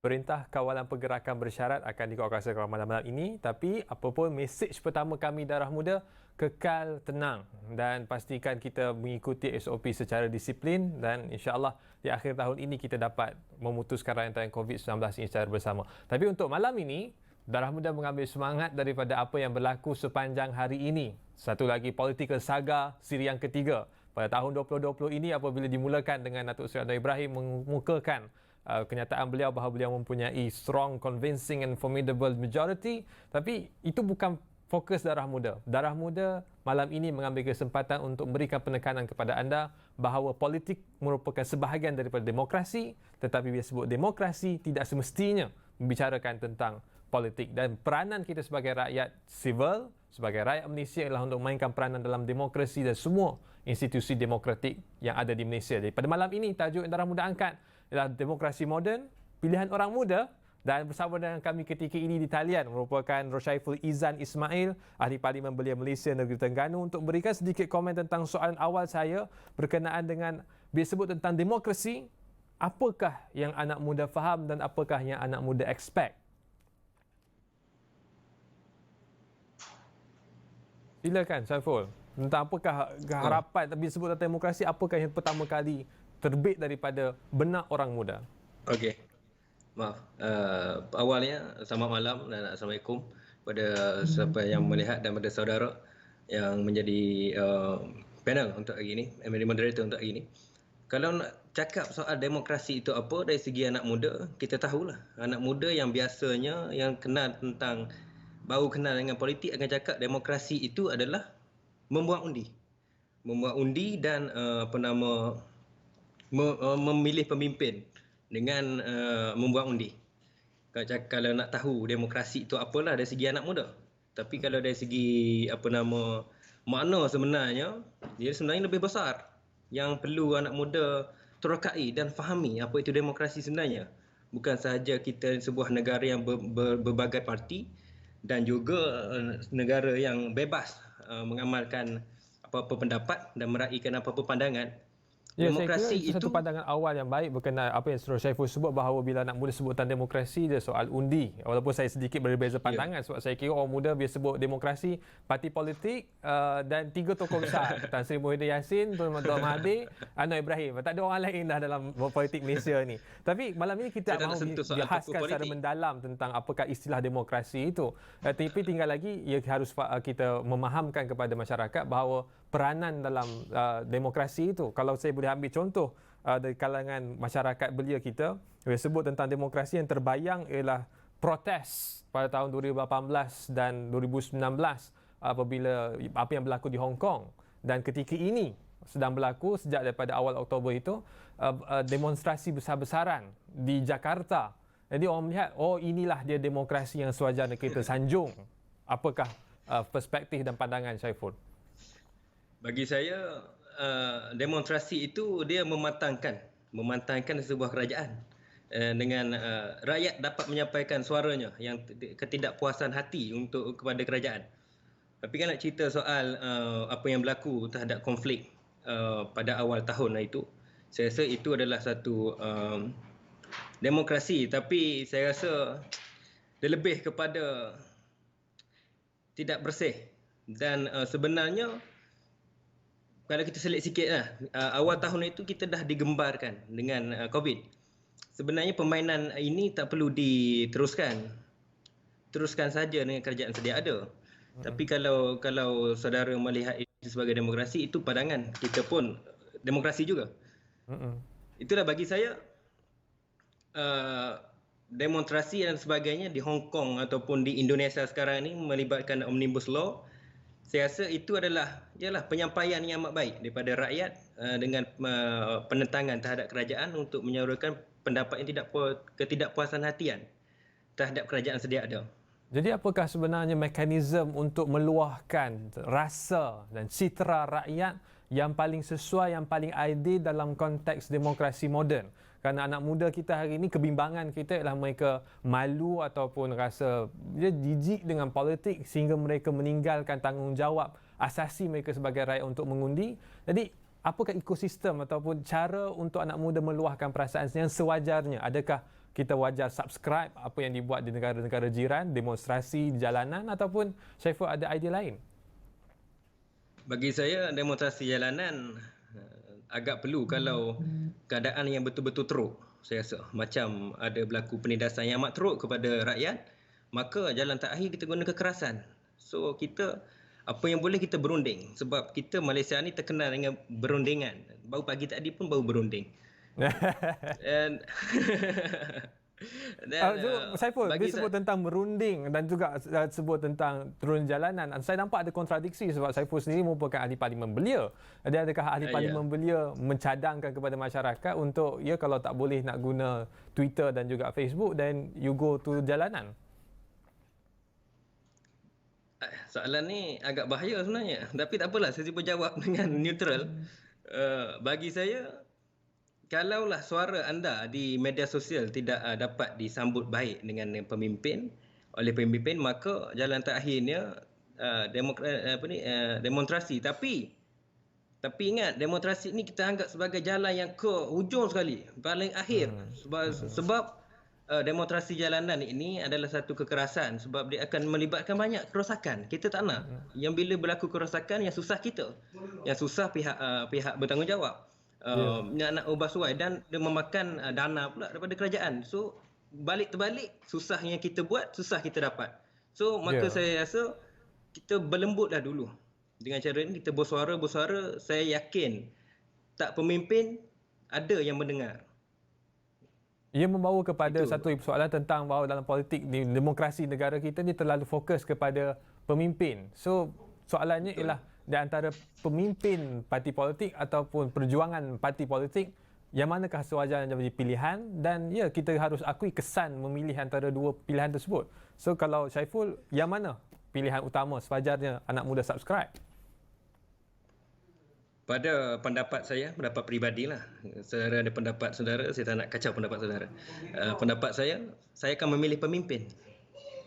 Perintah Kawalan Pergerakan bersyarat akan dikuatkuasakan malam-malam ini, tapi apapun mesej pertama kami Darah Muda, kekal tenang dan pastikan kita mengikuti SOP secara disiplin dan insya-Allah di akhir tahun ini kita dapat memutuskan rantai COVID-19 ini secara bersama. Tapi untuk malam ini, Darah Muda mengambil semangat daripada apa yang berlaku sepanjang hari ini. Satu lagi political saga siri yang ketiga. Pada tahun 2020 ini apabila dimulakan dengan Datuk Seri Anwar Ibrahim mengemukakan kenyataan beliau bahawa beliau mempunyai strong, convincing and formidable majority, tapi itu bukan fokus Darah Muda. Darah Muda malam ini mengambil kesempatan untuk memberikan penekanan kepada anda bahawa politik merupakan sebahagian daripada demokrasi, tetapi bila sebut demokrasi tidak semestinya membicarakan tentang politik, dan peranan kita sebagai rakyat sivil, sebagai rakyat Malaysia ialah untuk memainkan peranan dalam demokrasi dan semua institusi demokratik yang ada di Malaysia. Jadi pada malam ini tajuk yang Darah Muda angkat ialah demokrasi moden, pilihan orang muda, dan bersama dengan kami ketika ini di talian merupakan Rosyaiful Izzan Ismail, Ahli Parlimen Belia Malaysia Negeri Terengganu, untuk berikan sedikit komen tentang soalan awal saya berkenaan dengan bila sebut tentang demokrasi, apakah yang anak muda faham dan apakah yang anak muda expect? Silakan Syaiful. Tentang apakah harapan bila sebut tentang demokrasi, apakah yang pertama kali terbit daripada benak orang muda? Okey. Maaf. Awalnya selamat malam dan assalamualaikum kepada siapa yang melihat dan kepada saudara yang menjadi panel untuk hari ini, menjadi moderator untuk hari ini. Kalau nak cakap soal demokrasi itu apa dari segi anak muda, kita tahulah anak muda yang biasanya yang kenal tentang, baru kenal dengan politik akan cakap demokrasi itu adalah membuat undi. Membuat undi dan memilih pemimpin dengan membuat undi. Kalau nak tahu demokrasi itu apalah dari segi anak muda. Tapi kalau dari segi makna sebenarnya, dia sebenarnya lebih besar. Yang perlu anak muda terokai dan fahami apa itu demokrasi sebenarnya. Bukan sahaja kita sebuah negara yang berbagai parti dan juga negara yang bebas mengamalkan apa-apa pendapat dan meraihkan apa-apa pandangan. Ya, Demokrasi saya kira itu satu pandangan awal yang baik berkenaan apa yang Saudara Syaiful sebut bahawa bila anak muda sebut tentang demokrasi dia soal undi. Walaupun saya sedikit berbeza pandangan sebab saya kira orang muda bila sebut demokrasi, parti politik dan tiga tokoh besar, Tan Sri Muhyiddin Yassin, Tuan Mahathir, Anwar Ibrahim. Tak ada orang lain dah dalam politik Malaysia ni. Tapi malam ini kita mahu dibahaskan secara mendalam tentang apakah istilah demokrasi itu. Tapi tinggal lagi ia harus kita memahamkan kepada masyarakat bahawa peranan dalam demokrasi itu, kalau saya boleh ambil contoh dari kalangan masyarakat belia kita, bila sebut tentang demokrasi yang terbayang ialah protes pada tahun 2018 dan 2019 apabila apa yang berlaku di Hong Kong, dan ketika ini sedang berlaku sejak daripada awal Oktober itu demonstrasi besar-besaran di Jakarta. Jadi orang melihat, oh inilah dia demokrasi yang sewajarnya kita sanjung. Apakah perspektif dan pandangan Syaiful? Bagi saya, demonstrasi itu dia mematangkan sebuah kerajaan dengan rakyat dapat menyampaikan suaranya yang ketidakpuasan hati kepada kerajaan. Tapi kan nak cerita soal apa yang berlaku terhadap konflik pada awal tahun itu, saya rasa itu adalah satu demokrasi, tapi saya rasa dia lebih kepada tidak bersih. Dan sebenarnya kalau kita selit sikit lah, awal tahun itu kita dah digembarkan dengan COVID. Sebenarnya permainan ini tak perlu diteruskan. Teruskan saja dengan kerajaan sedia ada. Tapi kalau saudara melihat itu sebagai demokrasi, itu pandangan kita pun demokrasi juga. Itulah bagi saya demonstrasi dan sebagainya di Hong Kong ataupun di Indonesia sekarang ini melibatkan Omnibus Law. Saya rasa itu adalah penyampaian yang amat baik daripada rakyat dengan penentangan terhadap kerajaan untuk menyuarakan pendapat yang ketidakpuasan hatian terhadap kerajaan sedia ada. Jadi apakah sebenarnya mekanisme untuk meluahkan rasa dan citra rakyat yang paling sesuai, yang paling ideal dalam konteks demokrasi moden? Kerana anak muda kita hari ini, kebimbangan kita ialah mereka malu ataupun rasa jijik dengan politik sehingga mereka meninggalkan tanggungjawab asasi mereka sebagai rakyat untuk mengundi. Jadi apakah ekosistem ataupun cara untuk anak muda meluahkan perasaan yang sewajarnya? Adakah kita wajar subscribe apa yang dibuat di negara-negara jiran, demonstrasi di jalanan, ataupun Syaiful ada idea lain? Bagi saya demonstrasi jalanan agak perlu kalau keadaan yang betul-betul teruk. Saya rasa macam ada berlaku penindasan yang amat teruk kepada rakyat, maka jalan terakhir kita guna kekerasan. So kita apa yang boleh kita berunding, sebab kita Malaysia ni terkenal dengan berundingan. Baru pagi tadi pun baru berunding. Dan Saiful, dia sebut tentang merunding dan juga sebut tentang turun jalanan. Saya nampak ada kontradiksi sebab Saiful sendiri merupakan ahli parlimen belia. Jadi adakah ahli parlimen belia mencadangkan kepada masyarakat untuk kalau tak boleh nak guna Twitter dan juga Facebook, then you go to jalanan? Soalan ni agak bahaya sebenarnya. Tapi tak apalah, saya cuba jawab dengan neutral. Bagi saya, kalaulah suara anda di media sosial tidak dapat disambut baik dengan oleh pemimpin, maka jalan terakhirnya demonstrasi. Tapi ingat, demonstrasi ni kita anggap sebagai jalan yang ke hujung sekali, paling akhir. Sebab demonstrasi jalanan ini adalah satu kekerasan sebab dia akan melibatkan banyak kerosakan. Kita tak nak. Yang bila berlaku kerosakan, yang susah kita. Yang susah pihak bertanggungjawab. Nak ubah suai, dan dia memakan dana pula daripada kerajaan. So terbalik, susah yang kita buat, susah kita dapat. So maka saya rasa kita berlembutlah dulu. Dengan cara ini kita bersuara, saya yakin tak pemimpin ada yang mendengar. Ia membawa kepada satu soalan tentang bahawa dalam politik demokrasi negara kita ni terlalu fokus kepada pemimpin. So soalannya ialah di antara pemimpin parti politik ataupun perjuangan parti politik, yang manakah sewajarnya menjadi pilihan, dan kita harus akui kesan memilih antara dua pilihan tersebut. So kalau Syaiful, yang mana pilihan utama sewajarnya anak muda subscribe? Pada pendapat saya, pendapat peribadilah. Saudara ada pendapat saudara, saya tak nak kacau pendapat saudara. Pendapat saya akan memilih pemimpin.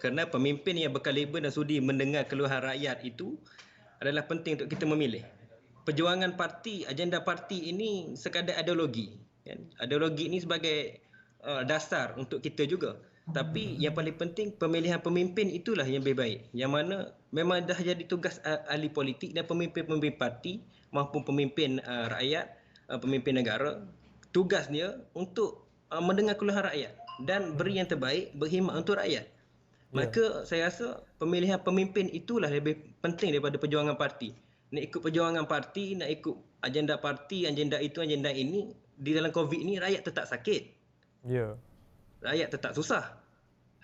Kerana pemimpin yang berkaliber dan sudi mendengar keluhan rakyat itu adalah penting untuk kita memilih. Perjuangan parti, agenda parti ini sekadar ideologi. Ideologi ini sebagai dasar untuk kita juga. Tapi yang paling penting, pemilihan pemimpin itulah yang lebih baik. Yang mana memang dah jadi tugas ahli politik dan pemimpin-pemimpin parti maupun pemimpin rakyat, pemimpin negara, tugas dia untuk mendengar keluhan rakyat dan beri yang terbaik, berkhidmat untuk rakyat. Maka saya rasa pemilihan pemimpin itulah lebih penting daripada perjuangan parti. Nak ikut perjuangan parti, nak ikut agenda parti, agenda itu, agenda ini, di dalam COVID ni rakyat tetap sakit. Rakyat tetap susah.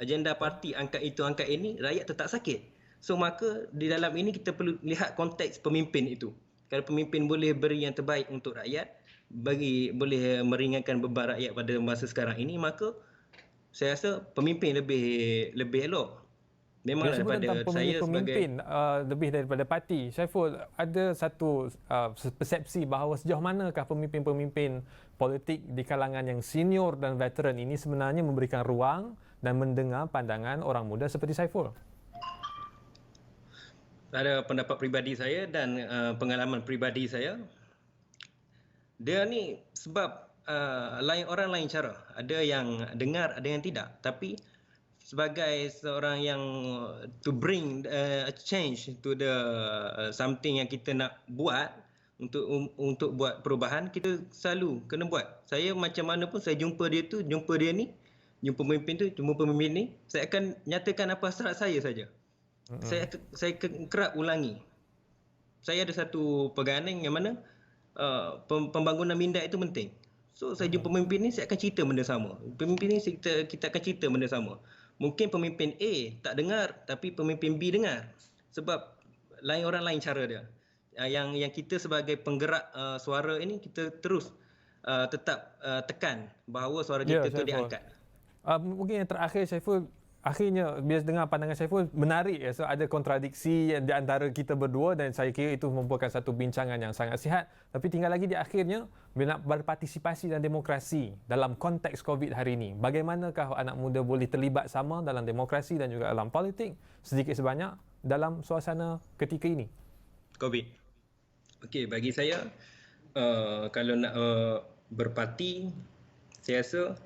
Agenda parti angkat itu, angkat ini, rakyat tetap sakit. So maka di dalam ini kita perlu lihat konteks pemimpin itu. Kalau pemimpin boleh beri yang terbaik untuk rakyat, boleh meringankan beban rakyat pada masa sekarang ini, maka saya rasa pemimpin lebih elok. Memang daripada saya pemimpin lebih daripada parti. Syaiful, ada satu persepsi bahawa sejauh manakah pemimpin-pemimpin politik di kalangan yang senior dan veteran ini sebenarnya memberikan ruang dan mendengar pandangan orang muda seperti Syaiful? Ada pendapat peribadi saya dan pengalaman peribadi saya. Dia ni sebab orang lain cara. Ada yang dengar, ada yang tidak. Tapi sebagai seorang yang to bring a change to the something yang kita nak buat, untuk buat perubahan, kita selalu kena buat. Saya macam mana pun saya jumpa dia ni, jumpa pemimpin ni, saya akan nyatakan apa hasrat saya saja. Saya kerap ulangi. Saya ada satu pegangan yang mana pembangunan minda itu penting. So saya jumpa pemimpin ni, saya akan cerita benda sama. Pemimpin ni kita akan cerita benda sama. Mungkin pemimpin A tak dengar, tapi pemimpin B dengar. Sebab orang lain cara dia. Yang kita sebagai penggerak suara ini, kita terus tetap tekan bahawa suara kita itu diangkat. Mungkin yang terakhir, Syaiful, akhirnya bila dengar pandangan Syaiful menarik, so ada kontradiksi di antara kita berdua, dan saya kira itu merupakan satu bincangan yang sangat sihat. Tapi tinggal lagi di akhirnya, bila nak berpartisipasi dalam demokrasi dalam konteks COVID hari ini, bagaimanakah anak muda boleh terlibat sama dalam demokrasi dan juga dalam politik sedikit sebanyak dalam suasana ketika ini? COVID. Okey, bagi saya kalau nak berparti, saya rasa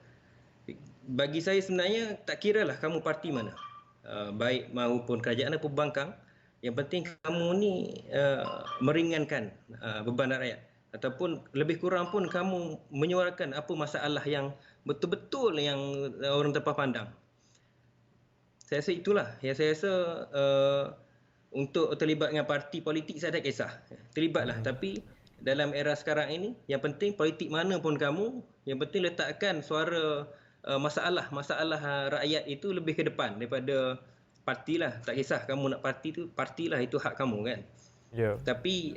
bagi saya sebenarnya tak kiralah kamu parti mana, baik maupun kerajaan atau pembangkang, yang penting kamu ni meringankan beban rakyat, ataupun lebih kurang pun kamu menyuarakan apa masalah yang betul-betul yang orang terpah pandang. Saya rasa itulah yang saya rasa untuk terlibat dengan parti politik saya tak kisah. Terlibatlah, tapi dalam era sekarang ini yang penting politik mana pun kamu, yang penting letakkan suara masalah rakyat itu lebih ke depan daripada partilah. Tak kisah kamu nak parti tu, partilah, itu hak kamu kan. Ya. Tapi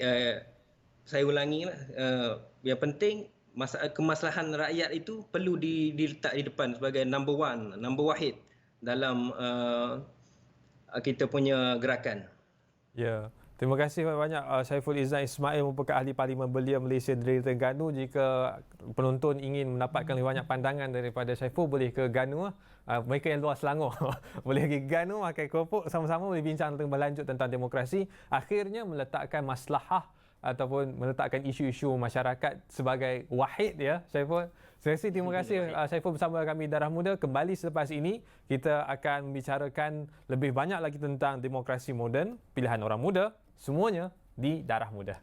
saya ulangilah, yang penting kemaslahan rakyat itu perlu diletak di depan sebagai number one, number wahid dalam kita punya gerakan. Ya. Terima kasih banyak Saiful Izzan Ismail merupakan ahli Parlimen Belia Malaysia dari Terengganu. Jika penonton ingin mendapatkan lebih banyak pandangan daripada Saiful, boleh ke Ganu. Mereka yang luar Selangor boleh pergi ke Ganu, makan keropok, sama-sama boleh bincang lebih lanjut tentang demokrasi. Akhirnya meletakkan maslahah ataupun meletakkan isu-isu masyarakat sebagai wahid, ya Saiful. Terima kasih Saiful bersama kami Darah Muda. Kembali selepas ini kita akan membicarakan lebih banyak lagi tentang demokrasi moden, pilihan orang muda, semuanya di Darah Muda.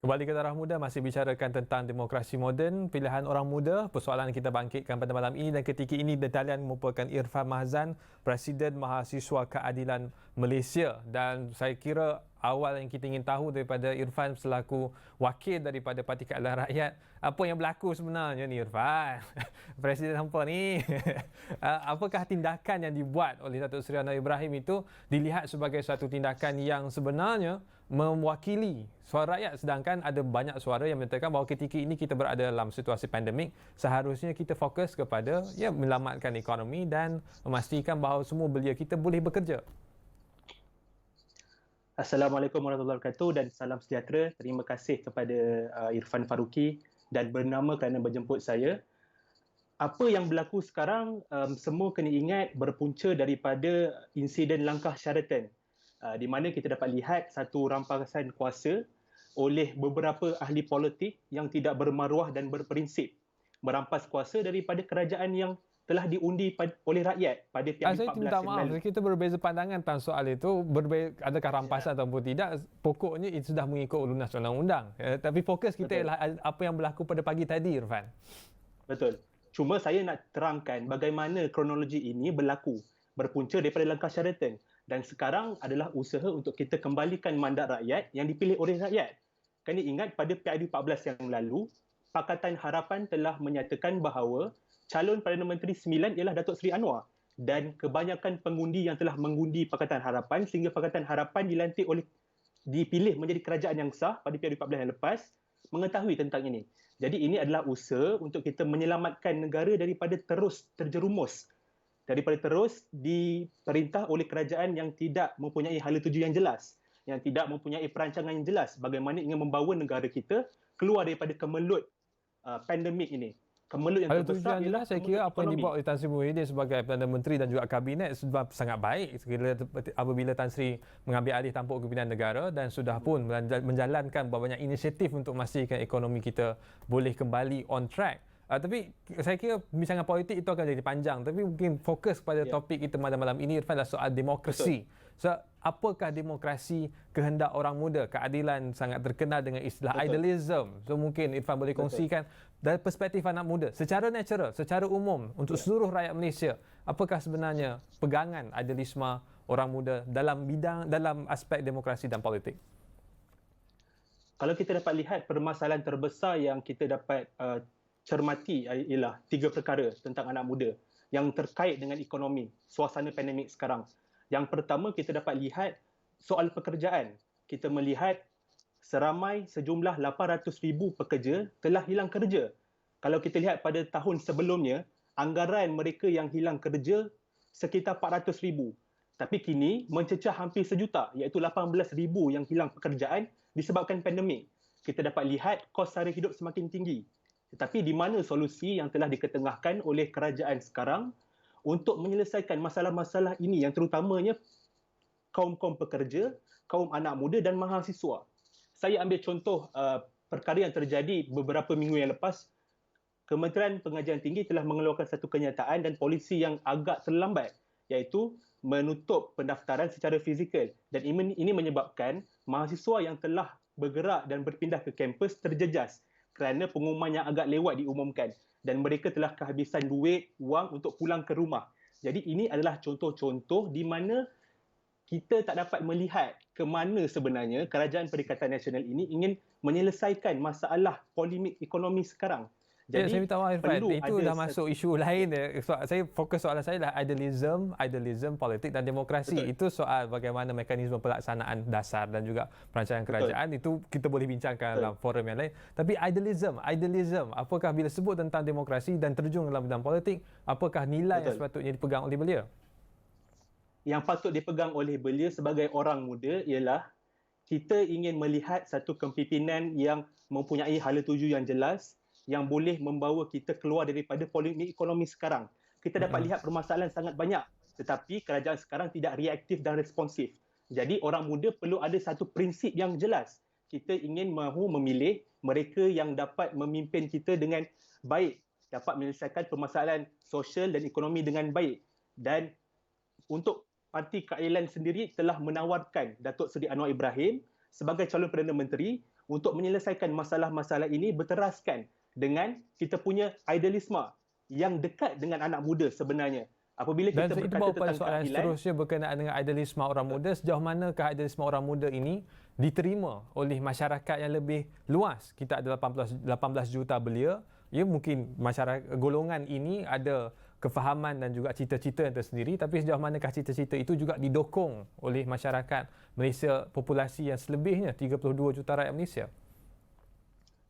Kembali ke Darah Muda, masih bicarakan tentang demokrasi moden, pilihan orang muda. Persoalan kita bangkitkan pada malam ini dan ketika ini di talian merupakan Irfan Mahzan, Presiden Mahasiswa Keadilan Malaysia. Dan saya kira awal yang kita ingin tahu daripada Irfan selaku wakil daripada Parti Keadilan Rakyat, apa yang berlaku sebenarnya ni Irfan? Presiden hampa ni. Apakah tindakan yang dibuat oleh Datuk Seri Anwar Ibrahim itu dilihat sebagai satu tindakan yang sebenarnya mewakili suara rakyat, sedangkan ada banyak suara yang menyatakan bahawa ketika ini kita berada dalam situasi pandemik, seharusnya kita fokus kepada menyelamatkan ekonomi dan memastikan bahawa semua belia kita boleh bekerja. Assalamualaikum warahmatullahi wabarakatuh dan salam sejahtera. Terima kasih kepada Irfan Faruqi dan bernama kerana menjemput saya. Apa yang berlaku sekarang, semua kena ingat berpunca daripada insiden langkah Sheraton, di mana kita dapat lihat satu rampasan kuasa oleh beberapa ahli politik yang tidak bermaruah dan berprinsip merampas kuasa daripada kerajaan yang telah diundi oleh rakyat pada PAD 14 saya minta maaf, kita berbeza pandangan tentang soal itu, adakah rampasan ataupun tidak. Pokoknya itu sudah mengikut lunas undang-undang. Tapi fokus kita ialah apa yang berlaku pada pagi tadi, Irfan. Betul. Cuma saya nak terangkan bagaimana kronologi ini berlaku, berpunca daripada langkah Sheraton. Dan sekarang adalah usaha untuk kita kembalikan mandat rakyat yang dipilih oleh rakyat. Kena ingat pada PAD 14 yang lalu, Pakatan Harapan telah menyatakan bahawa calon Perdana Menteri 9 ialah Datuk Seri Anwar. Dan kebanyakan pengundi yang telah mengundi Pakatan Harapan sehingga Pakatan Harapan dipilih menjadi kerajaan yang sah pada PAD 14 yang lepas, mengetahui tentang ini. Jadi ini adalah usaha untuk kita menyelamatkan negara daripada terus terjerumus, daripada terus diperintah oleh kerajaan yang tidak mempunyai hala tuju yang jelas, yang tidak mempunyai perancangan yang jelas bagaimana ingin membawa negara kita keluar daripada kemelut pandemik ini. Kemelut yang terbesar ialah saya kira apa yang dibuat oleh Tan Sri Muhyiddin sebagai Perdana Menteri dan juga Kabinet sudah sangat baik apabila Tan Sri mengambil alih tampuk kepimpinan negara dan sudah pun menjalankan banyak inisiatif untuk memastikan ekonomi kita boleh kembali on track. Tapi saya kira pembincangan politik itu akan jadi panjang. Tapi mungkin fokus pada topik kita malam ini, Irfan, adalah soal demokrasi. So, apakah demokrasi kehendak orang muda? Keadilan sangat terkenal dengan istilah idealism. So mungkin Irfan boleh kongsikan dari perspektif anak muda, secara natural, secara umum untuk seluruh rakyat Malaysia, apakah sebenarnya pegangan idealisme orang muda dalam aspek demokrasi dan politik? Kalau kita dapat lihat permasalahan terbesar yang kita dapat cermati ialah 3 perkara tentang anak muda yang terkait dengan ekonomi, suasana pandemik sekarang. Yang pertama, kita dapat lihat soal pekerjaan. Kita melihat seramai sejumlah 800,000 pekerja telah hilang kerja. Kalau kita lihat pada tahun sebelumnya, anggaran mereka yang hilang kerja sekitar 400,000. Tapi kini mencecah hampir 1 juta, iaitu 18,000 yang hilang pekerjaan disebabkan pandemik. Kita dapat lihat kos sara hidup semakin tinggi. Tetapi di mana solusi yang telah diketengahkan oleh kerajaan sekarang untuk menyelesaikan masalah-masalah ini yang terutamanya kaum-kaum pekerja, kaum anak muda dan mahasiswa. Saya ambil contoh perkara yang terjadi beberapa minggu yang lepas. Kementerian Pengajian Tinggi telah mengeluarkan satu kenyataan dan polisi yang agak terlambat, iaitu menutup pendaftaran secara fizikal, dan ini menyebabkan mahasiswa yang telah bergerak dan berpindah ke kampus terjejas kerana pengumuman yang agak lewat diumumkan dan mereka telah kehabisan duit, wang untuk pulang ke rumah. Jadi ini adalah contoh-contoh di mana kita tak dapat melihat ke mana sebenarnya Kerajaan Perikatan Nasional ini ingin menyelesaikan masalah polemik ekonomi sekarang. Jadi, saya minta maaf Irfan, itu dah ada masuk isu lain. Saya fokus soalan saya adalah idealism, politik dan demokrasi. Betul. Itu soal bagaimana mekanisme pelaksanaan dasar dan juga perancangan kerajaan. Itu kita boleh bincangkan dalam forum yang lain. Tapi idealism, apakah bila sebut tentang demokrasi dan terjun dalam bidang politik, apakah nilai yang sepatutnya dipegang oleh belia? Yang patut dipegang oleh belia sebagai orang muda ialah kita ingin melihat satu kepimpinan yang mempunyai hala tuju yang jelas, yang boleh membawa kita keluar daripada polemik ekonomi sekarang. Kita dapat lihat permasalahan sangat banyak, tetapi kerajaan sekarang tidak reaktif dan responsif. Jadi orang muda perlu ada satu prinsip yang jelas. Kita ingin mahu memilih mereka yang dapat memimpin kita dengan baik, dapat menyelesaikan permasalahan sosial dan ekonomi dengan baik. Dan untuk Parti Keadilan sendiri telah menawarkan Datuk Seri Anwar Ibrahim sebagai calon Perdana Menteri untuk menyelesaikan masalah-masalah ini berteraskan dengan kita punya idealisme yang dekat dengan anak muda sebenarnya. Apabila kita berkata tentang keadilan, soalan seterusnya berkenaan dengan idealisme orang muda, sejauh manakah idealisme orang muda ini diterima oleh masyarakat yang lebih luas? Kita ada 18 juta belia, ya mungkin masyarakat golongan ini ada kefahaman dan juga cita-cita yang tersendiri, tapi sejauh manakah cita-cita itu juga didokong oleh masyarakat Malaysia, populasi yang selebihnya 32 juta rakyat Malaysia?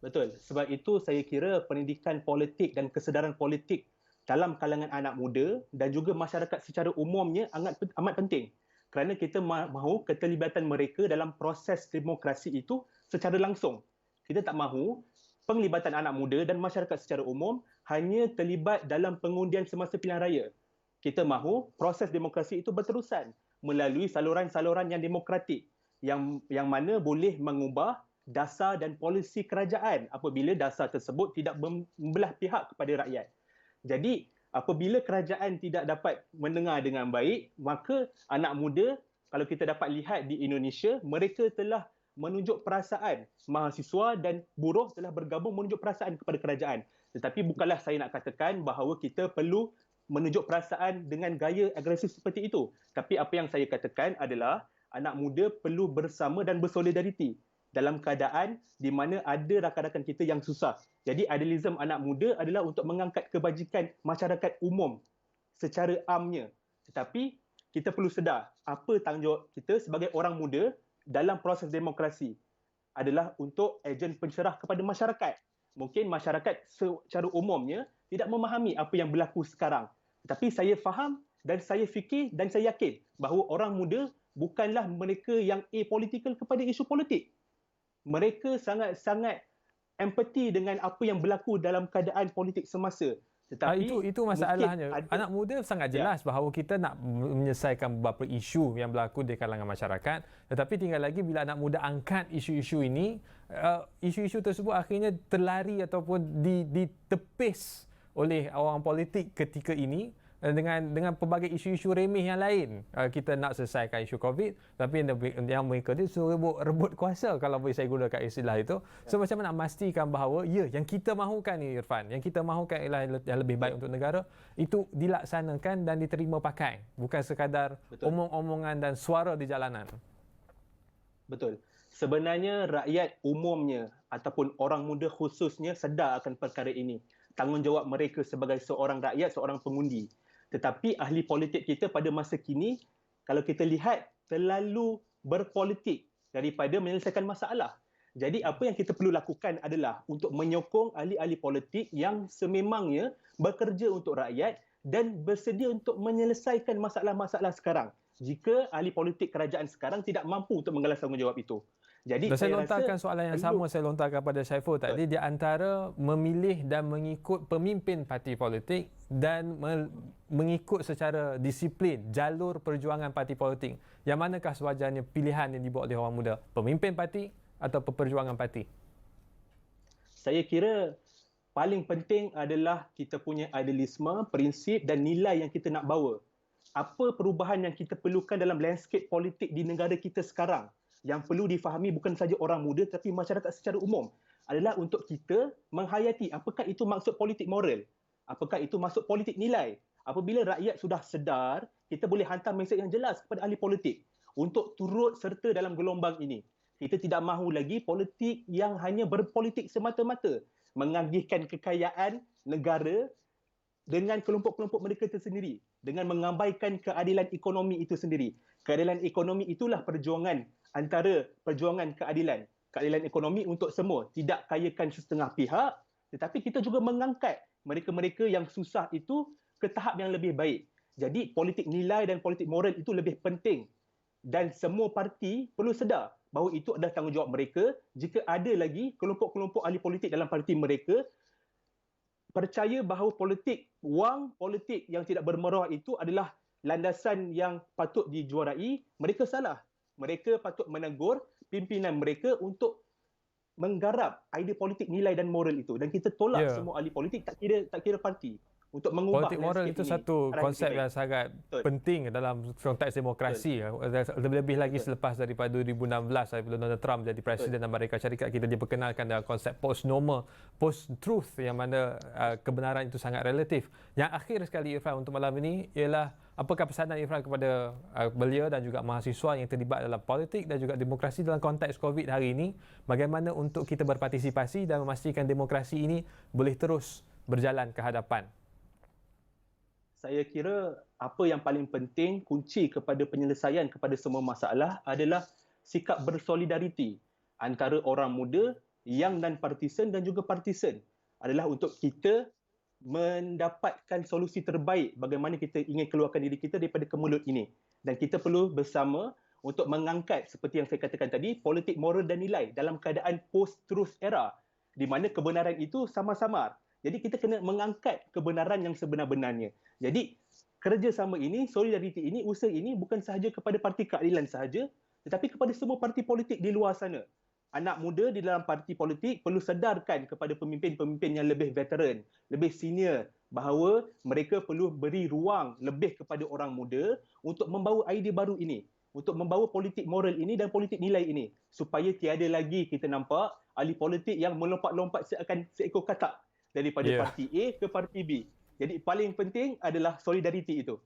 Betul. Sebab itu saya kira pendidikan politik dan kesedaran politik dalam kalangan anak muda dan juga masyarakat secara umumnya amat penting. Kerana kita mahu keterlibatan mereka dalam proses demokrasi itu secara langsung. Kita tak mahu penglibatan anak muda dan masyarakat secara umum hanya terlibat dalam pengundian semasa pilihan raya. Kita mahu proses demokrasi itu berterusan melalui saluran-saluran yang demokratik yang mana boleh mengubah dasar dan polisi kerajaan apabila dasar tersebut tidak membelah pihak kepada rakyat. Jadi, apabila kerajaan tidak dapat mendengar dengan baik, maka anak muda, kalau kita dapat lihat di Indonesia, mereka telah menunjuk perasaan. Mahasiswa dan buruh telah bergabung menunjuk perasaan kepada kerajaan. Tetapi bukanlah saya nak katakan bahawa kita perlu menunjuk perasaan dengan gaya agresif seperti itu. Tapi apa yang saya katakan adalah anak muda perlu bersama dan bersolidariti dalam keadaan di mana ada rakan-rakan kita yang susah. Jadi idealism anak muda adalah untuk mengangkat kebajikan masyarakat umum secara amnya. Tetapi kita perlu sedar apa tanggungjawab kita sebagai orang muda dalam proses demokrasi adalah untuk ejen pencerah kepada masyarakat. Mungkin masyarakat secara umumnya tidak memahami apa yang berlaku sekarang. Tetapi saya faham dan saya fikir dan saya yakin bahawa orang muda bukanlah mereka yang apolitical kepada isu politik. Mereka sangat-sangat empati dengan apa yang berlaku dalam keadaan politik semasa. Tetapi itu masalahnya. Anak muda sangat jelas bahawa kita nak menyelesaikan beberapa isu yang berlaku di kalangan masyarakat. Tetapi tinggal lagi bila anak muda angkat isu-isu ini, isu-isu tersebut akhirnya terlari ataupun ditepis oleh orang politik ketika ini dengan pelbagai isu-isu remeh yang lain. Kita nak selesaikan isu COVID, tapi yang mereka ni suruh rebut kuasa, kalau boleh saya gunakan istilah itu. So macam mana nak memastikan bahawa yang kita mahukan ni Irfan, yang kita mahukan ialah yang lebih baik untuk negara, itu dilaksanakan dan diterima pakai, bukan sekadar omong-omongan dan suara di jalanan. Betul. Sebenarnya rakyat umumnya ataupun orang muda khususnya sedar akan perkara ini. Tanggungjawab mereka sebagai seorang rakyat, seorang pengundi. Tetapi ahli politik kita pada masa kini, kalau kita lihat, terlalu berpolitik daripada menyelesaikan masalah. Jadi apa yang kita perlu lakukan adalah untuk menyokong ahli-ahli politik yang sememangnya bekerja untuk rakyat dan bersedia untuk menyelesaikan masalah-masalah sekarang. Jika ahli politik kerajaan sekarang tidak mampu untuk mengalas tanggungjawab itu. Jadi Dan saya saya lontarkan rasa soalan yang perlu sama saya lontarkan pada Syaiful tadi, di antara memilih dan mengikut pemimpin parti politik dan mengikut secara disiplin jalur perjuangan parti politik, yang manakah sewajarnya pilihan yang dibuat oleh orang muda? Pemimpin parti atau perjuangan parti? saya kira paling penting adalah kita punya idealisme, prinsip dan nilai yang kita nak bawa. Apa perubahan yang kita perlukan dalam landscape politik di negara kita sekarang yang perlu difahami bukan saja orang muda tapi masyarakat secara umum adalah untuk kita menghayati apakah itu maksud politik moral, apakah itu maksud politik nilai. Apabila rakyat sudah sedar, kita boleh hantar mesej yang jelas kepada ahli politik untuk turut serta dalam gelombang ini. Kita tidak mahu lagi politik yang hanya berpolitik semata-mata, mengagihkan kekayaan negara dengan kelompok-kelompok mereka tersendiri, dengan mengabaikan keadilan ekonomi itu sendiri. Keadilan ekonomi itulah perjuangan antara perjuangan keadilan. Keadilan ekonomi untuk semua, tidak kayakan setengah pihak, tetapi kita juga mengangkat mereka-mereka yang susah itu ke tahap yang lebih baik. Jadi politik nilai dan politik moral itu lebih penting. Dan semua parti perlu sedar bahawa itu adalah tanggungjawab mereka. Jika ada lagi kelompok-kelompok ahli politik dalam parti mereka percaya bahawa politik wang, politik yang tidak bermaruah itu adalah landasan yang patut dijuarai, mereka salah. Mereka patut menegur pimpinan mereka untuk menggarap idea politik nilai dan moral itu. Dan kita tolak semua ahli politik, tak kira parti, untuk mengubah Politik moral itu satu konsep yang sangat penting dalam konteks demokrasi. Lebih-lebih lagi selepas daripada 2016 apabila Donald Trump jadi Presiden Amerika Syarikat, kita diperkenalkan dalam konsep post-normal, post-truth, yang mana kebenaran itu sangat relatif. Yang akhir sekali, Irfan, untuk malam ini ialah apakah pesanan Irfan kepada belia dan juga mahasiswa yang terlibat dalam politik dan juga demokrasi dalam konteks COVID hari ini, bagaimana untuk kita berpartisipasi dan memastikan demokrasi ini boleh terus berjalan ke hadapan? Saya kira apa yang paling penting, kunci kepada penyelesaian kepada semua masalah adalah sikap bersolidariti antara orang muda, yang non-partisan dan juga partisan, adalah untuk kita mendapatkan solusi terbaik bagaimana kita ingin keluarkan diri kita daripada kemulut ini. Dan kita perlu bersama untuk mengangkat, seperti yang saya katakan tadi, politik moral dan nilai dalam keadaan post-truth era, di mana kebenaran itu sama-sama. Jadi kita kena mengangkat kebenaran yang sebenar-benarnya. Jadi kerjasama ini, solidariti ini, usaha ini bukan sahaja kepada Parti Keadilan sahaja, tetapi kepada semua parti politik di luar sana. Anak muda di dalam parti politik perlu sedarkan kepada pemimpin-pemimpin yang lebih veteran, lebih senior, bahawa mereka perlu beri ruang lebih kepada orang muda untuk membawa idea baru ini, untuk membawa politik moral ini dan politik nilai ini, supaya tiada lagi kita nampak ahli politik yang melompat-lompat seakan seekor katak daripada parti A ke parti B. Jadi paling penting adalah solidariti itu.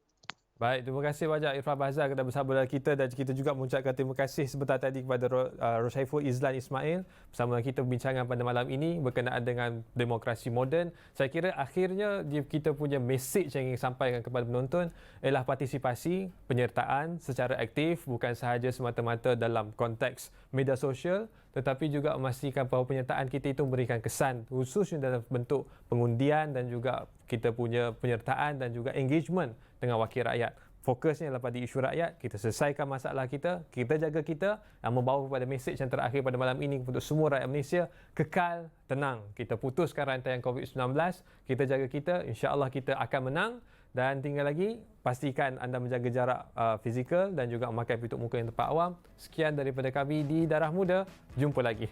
Baik, terima kasih banyak Irfan Bahzal kerana bersama dengan kita, dan kita juga mengucapkan terima kasih sebentar tadi kepada Roshaiful Izlan Ismail bersama kita perbincangan pada malam ini berkenaan dengan demokrasi moden. Saya kira akhirnya kita punya message yang ingin sampaikan kepada penonton ialah partisipasi, penyertaan secara aktif, bukan sahaja semata-mata dalam konteks media sosial, tetapi juga memastikan bahawa penyertaan kita itu memberikan kesan, khususnya dalam bentuk pengundian dan juga kita punya penyertaan dan juga engagement dengan wakil rakyat. Fokusnya adalah pada isu rakyat, kita selesaikan masalah kita jaga kita, yang membawa kepada mesej yang terakhir pada malam ini untuk semua rakyat Malaysia, kekal tenang. Kita putuskan rantaian COVID-19, kita jaga kita, insya-Allah kita akan menang. Dan tinggal lagi, pastikan anda menjaga jarak fizikal dan juga memakai tutup muka yang tepat awam. Sekian daripada kami di Darah Muda, jumpa lagi.